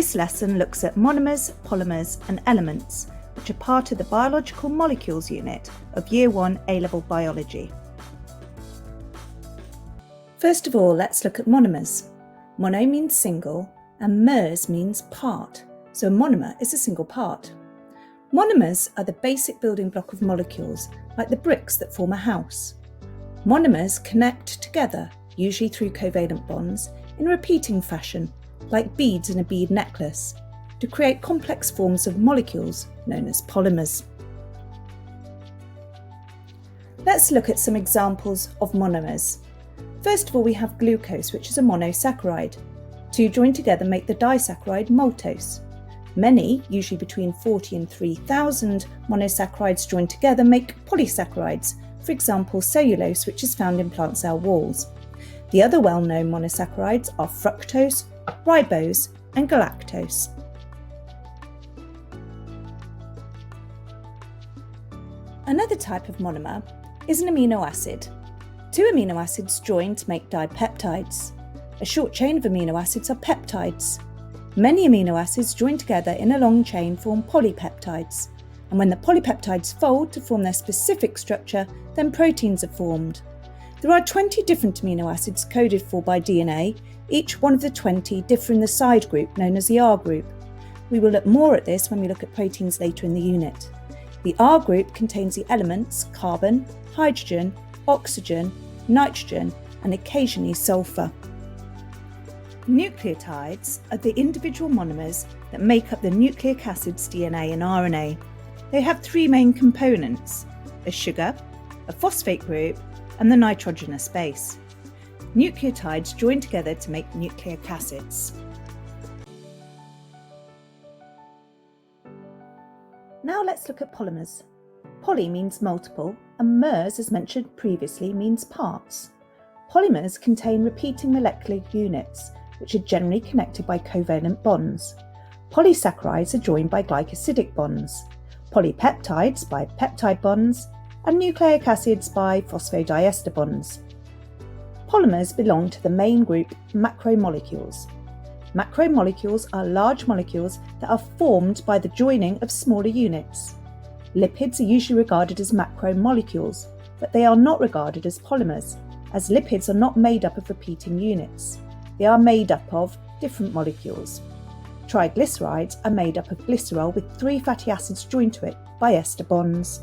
This lesson looks at monomers, polymers and elements, which are part of the Biological Molecules unit of Year 1 A-Level Biology. First of all, let's look at monomers. Mono means single and mers means part, so a monomer is a single part. Monomers are the basic building block of molecules, like the bricks that form a house. Monomers connect together, usually through covalent bonds, in a repeating fashion, like beads in a bead necklace, to create complex forms of molecules known as polymers. Let's look at some examples of monomers. First of all, we have glucose, which is a monosaccharide. Two joined together make the disaccharide maltose. Many, usually between 40 and 3,000 monosaccharides joined together, make polysaccharides, for example cellulose, which is found in plant cell walls. The other well-known monosaccharides are fructose, ribose and galactose. Another type of monomer is an amino acid. Two amino acids join to make dipeptides. A short chain of amino acids are peptides. Many amino acids join together in a long chain form polypeptides, and when the polypeptides fold to form their specific structure, then proteins are formed. There are 20 different amino acids coded for by DNA, each one of the 20 differ in the side group known as the R group. We will look more at this when we look at proteins later in the unit. The R group contains the elements carbon, hydrogen, oxygen, nitrogen and occasionally sulfur. Nucleotides are the individual monomers that make up the nucleic acids DNA and RNA. They have three main components: a sugar, a phosphate group and the nitrogenous base. Nucleotides join together to make nucleic acids. Now let's look at polymers. Poly means multiple and mers, as mentioned previously, means parts. Polymers contain repeating molecular units, which are generally connected by covalent bonds. Polysaccharides are joined by glycosidic bonds, polypeptides by peptide bonds, and nucleic acids by phosphodiester bonds. Polymers belong to the main group macromolecules. Macromolecules are large molecules that are formed by the joining of smaller units. Lipids are usually regarded as macromolecules, but they are not regarded as polymers, as lipids are not made up of repeating units. They are made up of different molecules. Triglycerides are made up of glycerol with 3 fatty acids joined to it by ester bonds.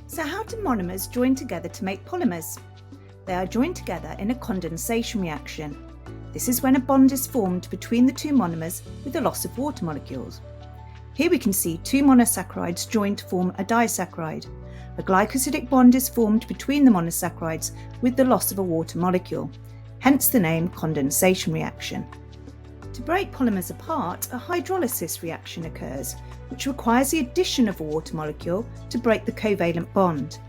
So how do monomers join together to make polymers? They are joined together in a condensation reaction. This is when a bond is formed between the two monomers with the loss of water molecules. Here we can see two monosaccharides joined to form a disaccharide. A glycosidic bond is formed between the monosaccharides with the loss of a water molecule, hence the name condensation reaction. To break polymers apart, a hydrolysis reaction occurs, which requires the addition of a water molecule to break the covalent bond.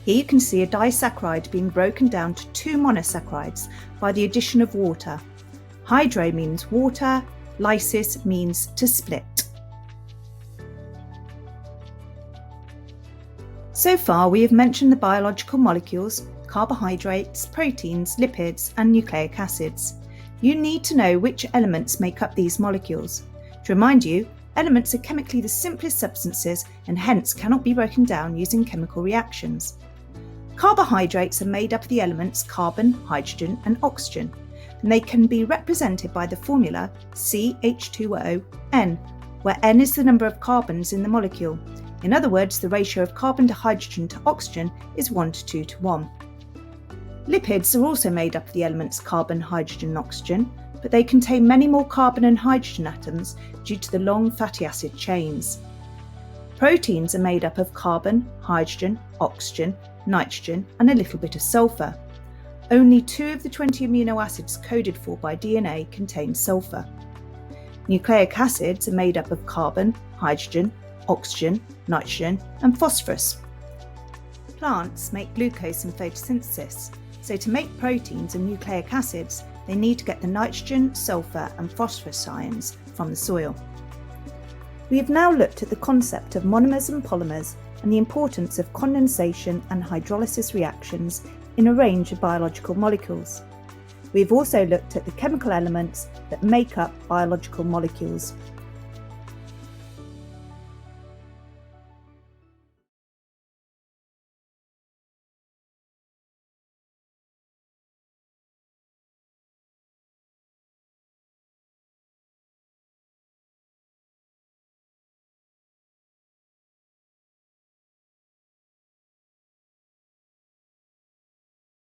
Here you can see a disaccharide being broken down to two monosaccharides by the addition of water. Hydro means water, lysis means to split. So far we have mentioned the biological molecules, carbohydrates, proteins, lipids and nucleic acids. You need to know which elements make up these molecules. To remind you, elements are chemically the simplest substances and hence cannot be broken down using chemical reactions. Carbohydrates are made up of the elements carbon, hydrogen and oxygen, and they can be represented by the formula CH2ON, where N is the number of carbons in the molecule. In other words, the ratio of carbon to hydrogen to oxygen is 1 to 2 to 1. Lipids are also made up of the elements carbon, hydrogen and oxygen, but they contain many more carbon and hydrogen atoms due to the long fatty acid chains. Proteins are made up of carbon, hydrogen, oxygen, nitrogen and a little bit of sulfur. Only 2 of the 20 amino acids coded for by DNA contain sulfur. Nucleic acids are made up of carbon, hydrogen, oxygen, nitrogen and phosphorus. Plants make glucose in photosynthesis, so to make proteins and nucleic acids, they need to get the nitrogen, sulfur and phosphorus ions from the soil. We have now looked at the concept of monomers and polymers and the importance of condensation and hydrolysis reactions in a range of biological molecules. We've also looked at the chemical elements that make up biological molecules,